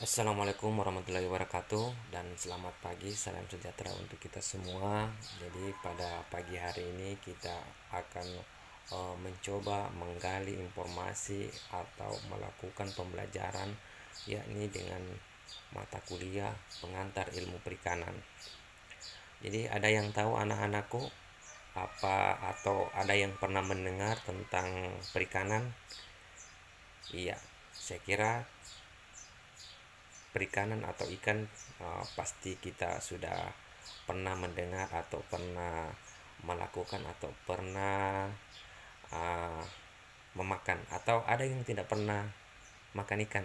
Assalamualaikum warahmatullahi wabarakatuh dan selamat pagi, salam sejahtera untuk kita semua. Jadi pada pagi hari ini kita akan mencoba menggali informasi atau melakukan pembelajaran yakni dengan mata kuliah pengantar ilmu perikanan. Jadi ada yang tahu anak-anakku apa atau ada yang pernah mendengar tentang perikanan? Iya, saya kira perikanan atau ikan pasti kita sudah pernah mendengar atau pernah melakukan atau pernah uh, memakan, atau ada yang tidak pernah makan ikan.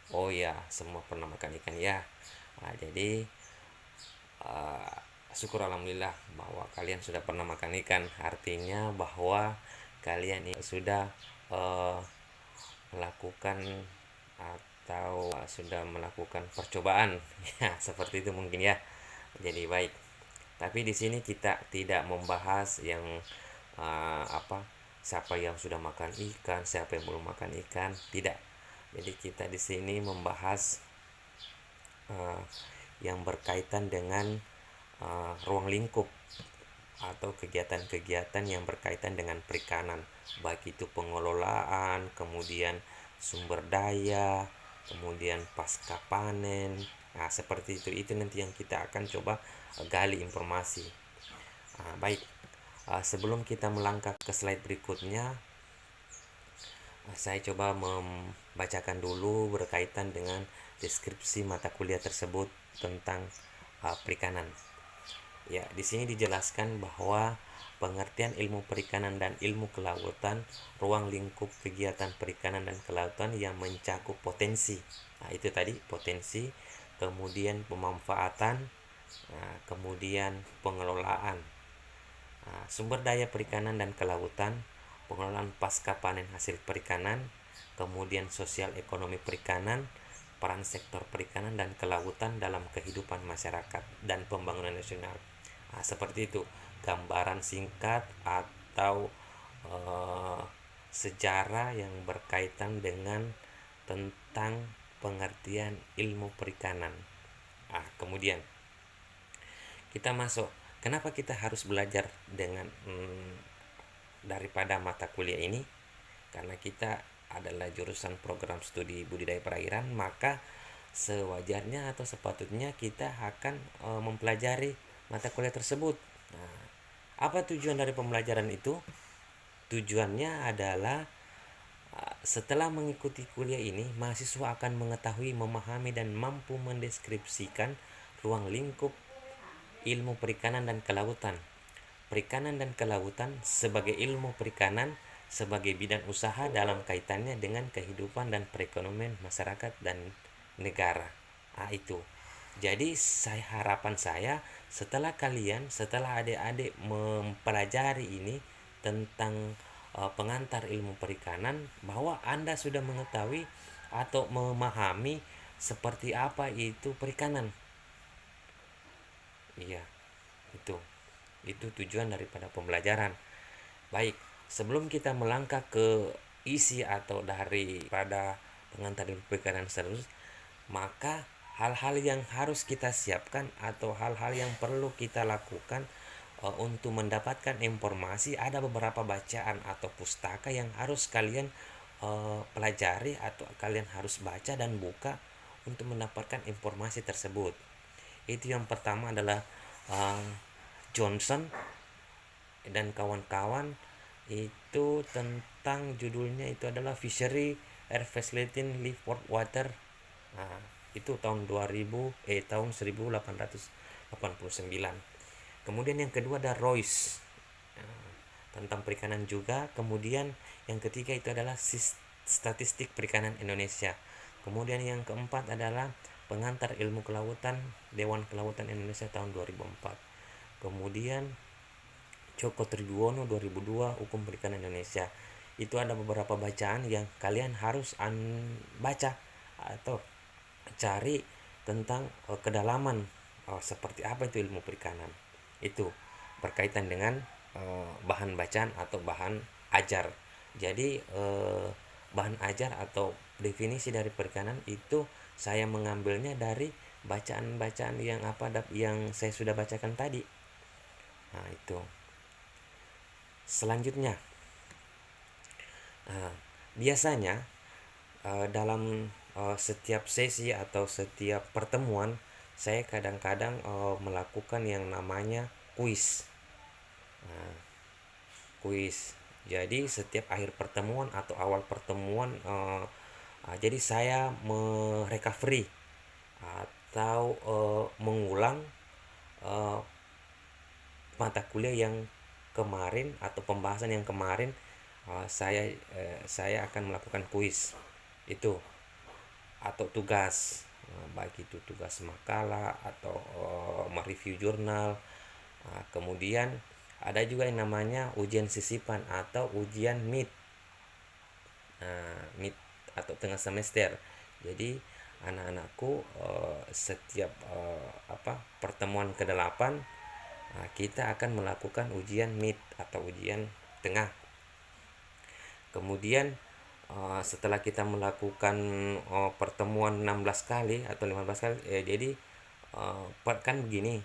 Oh ya, semua pernah makan ikan ya. Jadi uh, syukur alhamdulillah bahwa kalian sudah pernah makan ikan, artinya bahwa kalian sudah uh, melakukan atau sudah melakukan percobaan ya, seperti itu mungkin ya. Jadi baik, tapi di sini kita tidak membahas yang apa, siapa yang sudah makan ikan, siapa yang belum makan ikan, tidak. Jadi kita di sini membahas uh, yang berkaitan dengan ruang lingkup atau kegiatan-kegiatan yang berkaitan dengan perikanan, baik itu pengelolaan, kemudian sumber daya, kemudian pasca panen. Nah, seperti itu nanti yang kita akan coba gali informasi. Baik, sebelum kita melangkah ke slide berikutnya, saya coba membacakan dulu berkaitan dengan deskripsi mata kuliah tersebut tentang perikanan. Ya, di sini dijelaskan bahwa pengertian ilmu perikanan dan ilmu kelautan, ruang lingkup kegiatan perikanan dan kelautan yang mencakup potensi. Nah, itu tadi potensi, kemudian pemanfaatan, kemudian pengelolaan, sumber daya perikanan dan kelautan, pengelolaan pasca panen hasil perikanan, kemudian sosial ekonomi perikanan, peran sektor perikanan dan kelautan dalam kehidupan masyarakat dan pembangunan nasional. Seperti itu gambaran singkat atau eh, sejarah yang berkaitan dengan tentang pengertian ilmu perikanan. Kemudian kita masuk, kenapa kita harus belajar dengan daripada mata kuliah ini? Karena kita adalah jurusan program studi budidaya perairan, maka sewajarnya atau sepatutnya kita akan mempelajari mata kuliah tersebut. Nah, apa tujuan dari pembelajaran itu? Tujuannya adalah setelah mengikuti kuliah ini, mahasiswa akan mengetahui, memahami, dan mampu mendeskripsikan ruang lingkup ilmu perikanan dan kelautan. Perikanan dan kelautan sebagai ilmu perikanan sebagai bidang usaha dalam kaitannya dengan kehidupan dan perekonomian masyarakat dan negara. Itu. Jadi harapan saya setelah adik-adik mempelajari ini tentang pengantar ilmu perikanan, bahwa Anda sudah mengetahui atau memahami seperti apa itu perikanan. Iya, itu. Itu tujuan daripada pembelajaran. Baik, sebelum kita melangkah ke isi atau daripada pengantar ilmu perikanan serius, maka hal-hal yang harus kita siapkan atau hal-hal yang perlu kita lakukan untuk mendapatkan informasi, ada beberapa bacaan atau pustaka yang harus kalian pelajari atau kalian harus baca dan buka untuk mendapatkan informasi tersebut. Itu yang pertama adalah Johnson dan kawan-kawan, itu tentang judulnya itu adalah Fishery Air Facilitating Live Water. Itu tahun 1889. Kemudian yang kedua ada Royce, tentang perikanan juga. Kemudian yang ketiga itu adalah statistik perikanan Indonesia. Kemudian yang keempat adalah pengantar ilmu kelautan Dewan Kelautan Indonesia tahun 2004. Kemudian Joko Tribuono 2002 Hukum Perikanan Indonesia. Itu ada beberapa bacaan yang kalian harus baca atau cari tentang kedalaman seperti apa itu ilmu perikanan. Itu berkaitan dengan bahan bacaan atau bahan ajar. Jadi bahan ajar atau definisi dari perikanan itu saya mengambilnya dari bacaan-bacaan yang saya sudah bacakan tadi. Nah, itu. Selanjutnya, biasanya dalam setiap sesi atau setiap pertemuan saya kadang-kadang melakukan yang namanya kuis. Kuis. Jadi setiap akhir pertemuan atau awal pertemuan, jadi saya merecovery atau mengulang eh, mata kuliah yang kemarin atau pembahasan yang kemarin. Saya akan melakukan kuis itu atau tugas, baik itu tugas makalah atau mereview jurnal. Kemudian ada juga yang namanya ujian sisipan atau ujian mid atau tengah semester. Jadi anak-anakku, setiap pertemuan ke-8 kita akan melakukan ujian mid atau ujian tengah. Kemudian setelah kita melakukan pertemuan 16 kali atau 15 kali, jadi kan begini,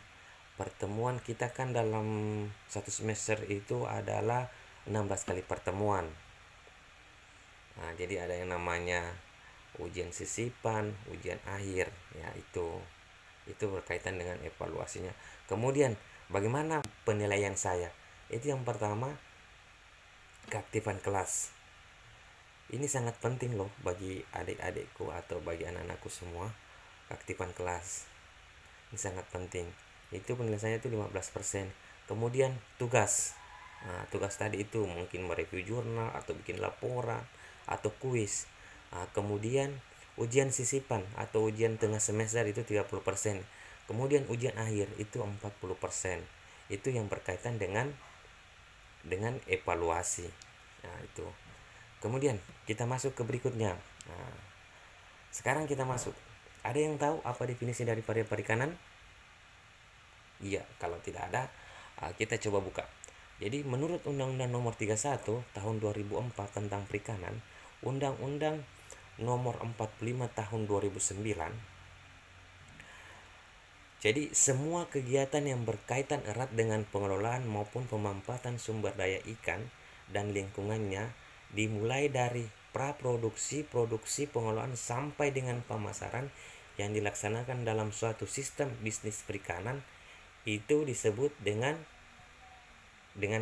pertemuan kita kan dalam satu semester itu adalah 16 kali pertemuan. Nah, jadi ada yang namanya ujian sisipan, ujian akhir, ya itu berkaitan dengan evaluasinya. Kemudian bagaimana penilaian saya? Itu yang pertama, keaktifan kelas. Ini sangat penting loh bagi adik-adikku atau bagi anak-anakku semua. Keaktifan kelas ini sangat penting. Itu penilaiannya itu 15%. Kemudian tugas. Nah, tugas tadi itu mungkin mereview jurnal atau bikin laporan atau kuis. Kemudian ujian sisipan atau ujian tengah semester itu 30%. Kemudian ujian akhir itu 40%. Itu yang berkaitan dengan evaluasi. Nah, itu. Kemudian kita masuk ke berikutnya. Nah, sekarang kita masuk. Ada yang tahu apa definisi dari perikanan? Iya, kalau tidak ada, kita coba buka. Jadi menurut Undang-Undang Nomor 31 Tahun 2004 tentang Perikanan, Undang-Undang Nomor 45 Tahun 2009, jadi semua kegiatan yang berkaitan erat dengan pengelolaan maupun pemanfaatan sumber daya ikan dan lingkungannya, dimulai dari praproduksi, produksi, pengelolaan sampai dengan pemasaran yang dilaksanakan dalam suatu sistem bisnis perikanan, itu disebut dengan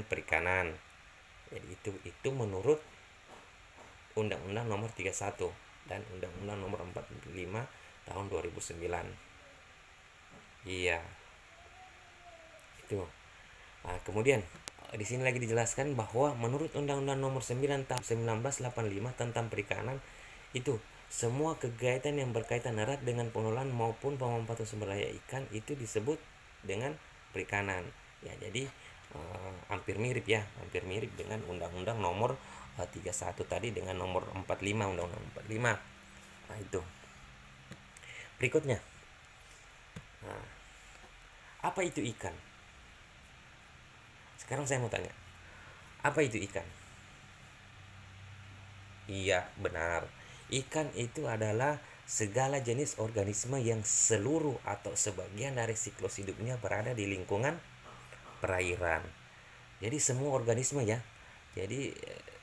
perikanan. Jadi itu menurut Undang-Undang Nomor 31 dan Undang-Undang Nomor 45 Tahun 2009. Iya, itu. Kemudian di sini lagi dijelaskan bahwa menurut Undang-Undang Nomor 9 Tahun 1985 tentang perikanan, itu semua kegiatan yang berkaitan erat dengan pengelolaan maupun pemanfaatan sumber daya ikan itu disebut dengan perikanan. Ya, jadi hampir mirip dengan Undang-Undang Nomor 31 tadi dengan Nomor 45, Undang-Undang 45. Nah, itu. Berikutnya, apa itu ikan? Sekarang saya mau tanya, apa itu ikan? Iya, benar. Ikan itu adalah segala jenis organisme yang seluruh atau sebagian dari siklus hidupnya berada di lingkungan perairan. Jadi semua organisme ya. Jadi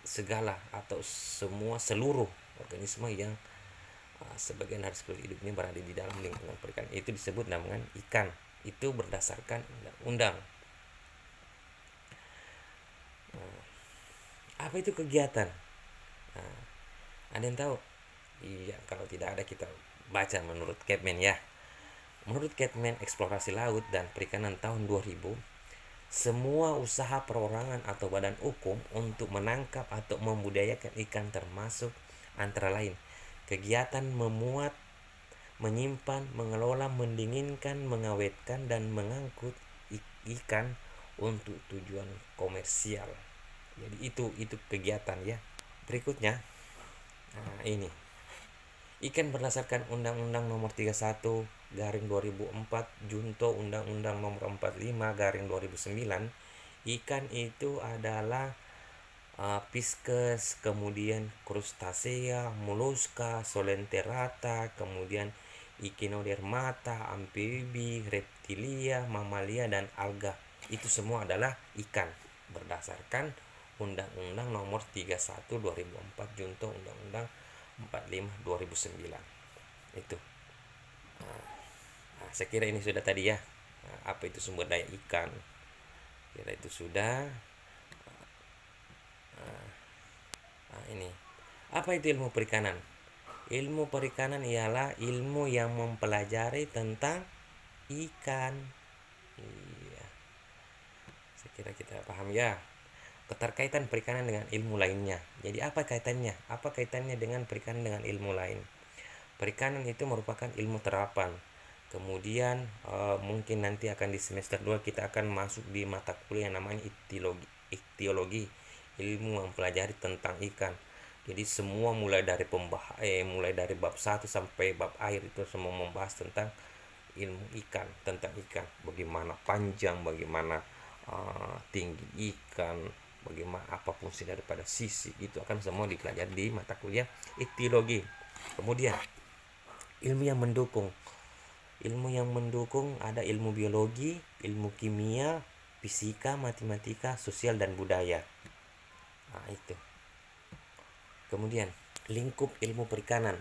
segala atau seluruh organisme yang sebagian dari siklus hidupnya berada di dalam lingkungan perairan itu disebut dengan ikan. Itu berdasarkan undang-undang. Apa itu kegiatan? Ada yang tahu? Iya, kalau tidak ada kita baca menurut Kepmen ya. Menurut Kepmen Eksplorasi Laut dan Perikanan tahun 2000, semua usaha perorangan atau badan hukum untuk menangkap atau membudidayakan ikan termasuk antara lain kegiatan memuat, menyimpan, mengelola, mendinginkan, mengawetkan, dan mengangkut ikan untuk tujuan komersial. Jadi itu kegiatan ya. Berikutnya, ini ikan berdasarkan Undang-Undang Nomor 31 garing 2004 Junto Undang-Undang Nomor 45 garing 2009, ikan itu adalah Pisces, kemudian Crustacea, Mollusca, Solenterata, kemudian Echinodermata, amfibi, reptilia, mamalia, dan alga. Itu semua adalah ikan berdasarkan Undang-Undang Nomor 31 2004 junto Undang-Undang 45 2009. Itu. Saya kira ini sudah tadi ya. Apa itu sumber daya ikan? Kira itu sudah. Ini. Apa itu ilmu perikanan? Ilmu perikanan ialah ilmu yang mempelajari tentang ikan. Iya. Saya kira kita paham ya. Keterkaitan perikanan dengan ilmu lainnya. Jadi apa kaitannya? Apa kaitannya dengan perikanan dengan ilmu lain? Perikanan itu merupakan ilmu terapan. Kemudian mungkin nanti akan di semester 2 kita akan masuk di mata kuliah yang namanya ichtiologi, ilmu mempelajari tentang ikan. Jadi semua mulai dari bab 1 sampai bab akhir itu semua membahas tentang ilmu ikan, tentang ikan, bagaimana panjang, bagaimana tinggi ikan, bagaimana apa fungsi daripada sisi, itu akan semua dipelajari di mata kuliah ichtiologi. Kemudian ilmu yang mendukung. Ilmu yang mendukung ada ilmu biologi, ilmu kimia, fisika, matematika, sosial, dan budaya. Itu. Kemudian lingkup ilmu perikanan.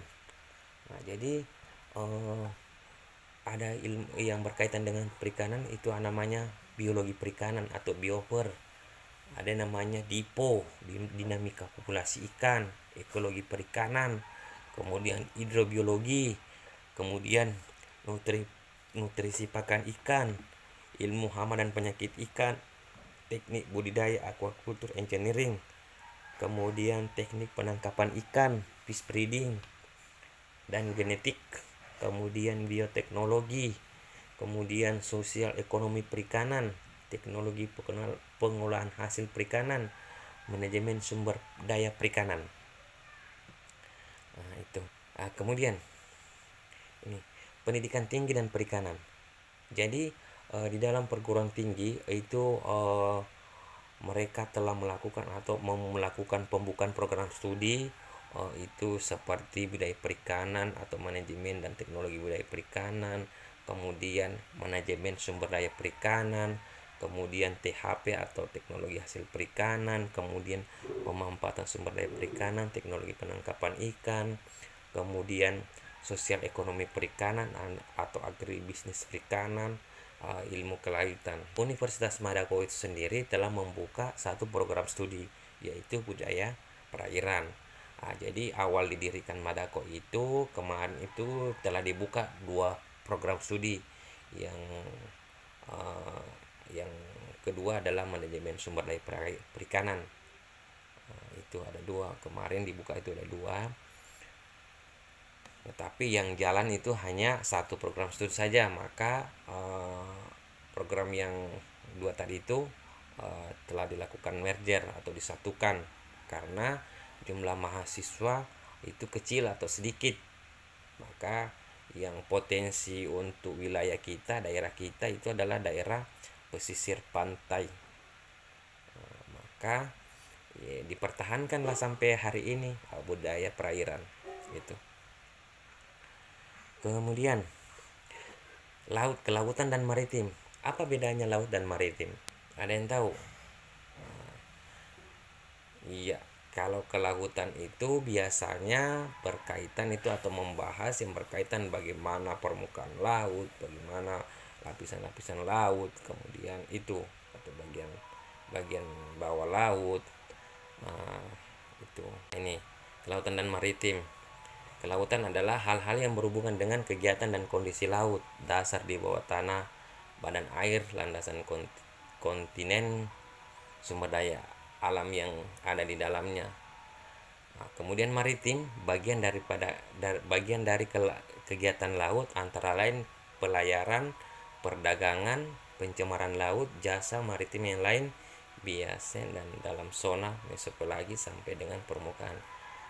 Jadi ada ilmu yang berkaitan dengan perikanan itu namanya biologi perikanan atau bioper. Ada namanya DIPO, dinamika populasi ikan, ekologi perikanan, kemudian hidrobiologi, kemudian nutrisi pakan ikan, ilmu hama dan penyakit ikan, teknik budidaya aquaculture engineering, kemudian teknik penangkapan ikan, fish breeding, dan genetik, kemudian bioteknologi, kemudian sosial ekonomi perikanan, teknologi pengolahan hasil perikanan, manajemen sumber daya perikanan. Itu. Kemudian ini pendidikan tinggi dan perikanan. Jadi di dalam perguruan tinggi itu mereka telah melakukan pembukaan program studi itu seperti budaya perikanan atau manajemen dan teknologi budaya perikanan, kemudian manajemen sumber daya perikanan, kemudian THP atau teknologi hasil perikanan, kemudian pemanfaatan sumber daya perikanan, teknologi penangkapan ikan, kemudian sosial ekonomi perikanan atau agribisnis perikanan, ilmu kelautan. Universitas Madako itu sendiri telah membuka satu program studi yaitu budaya perairan. Jadi awal didirikan Madako itu kemarin itu telah dibuka 2 program studi. Yang kedua adalah manajemen sumber daya perikanan. Itu ada 2, kemarin dibuka itu ada 2. Tetapi yang jalan itu hanya satu program studi saja, maka program yang 2 tadi itu telah dilakukan merger atau disatukan karena jumlah mahasiswa itu kecil atau sedikit. Maka yang potensi untuk wilayah kita, daerah kita itu adalah daerah pesisir pantai. Maka dipertahankanlah sampai hari ini budaya perairan itu. Kemudian laut, kelautan, dan maritim. Apa bedanya laut dan maritim? Ada yang tahu? Iya, kalau kelautan itu biasanya berkaitan itu atau membahas yang berkaitan bagaimana permukaan laut, bagaimana lapisan-lapisan laut, kemudian itu atau bagian bawah laut. Itu. Ini kelautan dan maritim. Kelautan adalah hal-hal yang berhubungan dengan kegiatan dan kondisi laut, dasar di bawah tanah, badan air, landasan kontinen, sumber daya alam yang ada di dalamnya. Kemudian maritim bagian dari kegiatan laut antara lain pelayaran, perdagangan, pencemaran laut, jasa maritim yang lain, biasa dan dalam zona mesopelagi sampai dengan permukaan.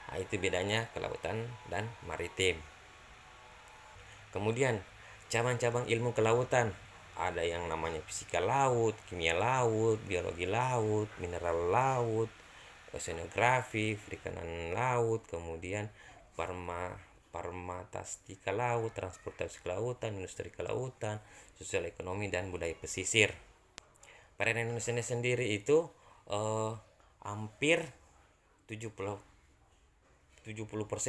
Itu bedanya kelautan dan maritim. Kemudian cabang-cabang ilmu kelautan ada yang namanya fisika laut, kimia laut, biologi laut, mineral laut, oceanografi, perikanan laut, kemudian parmatastika laut, transportasi kelautan, industri kelautan, sosial ekonomi dan budaya pesisir. Perairan Indonesia sendiri itu hampir 70%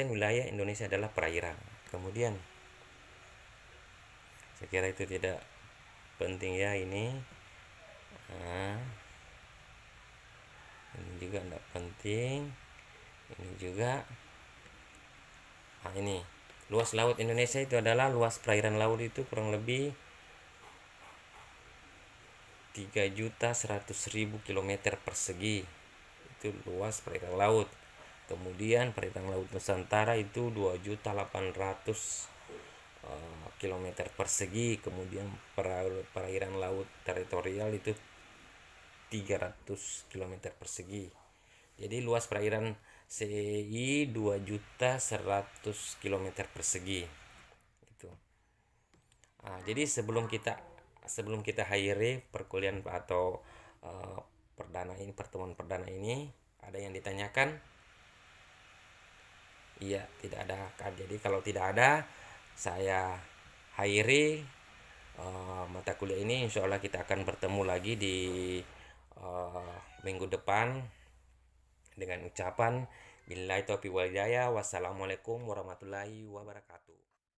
wilayah Indonesia adalah perairan. Kemudian saya kira itu tidak penting ya ini. Nah, ini juga tidak penting. Ini juga. Nah, ini luas laut Indonesia itu adalah luas perairan laut itu kurang lebih 3.100.000 km persegi. Itu luas perairan laut. Kemudian perairan laut Nusantara itu 2.800.000 km persegi. Kemudian perairan laut teritorial itu 300 km persegi. Jadi luas perairan CEI 2.100.000 km persegi. Itu. Jadi sebelum kita akhiri perkuliahan atau pertemuan perdana ini, ada yang ditanyakan? Iya, tidak ada kan. Jadi kalau tidak ada, saya akhiri mata kuliah ini. Insya Allah kita akan bertemu lagi di minggu depan dengan ucapan billahi taufiq wal hidayah. Wassalamualaikum warahmatullahi wabarakatuh.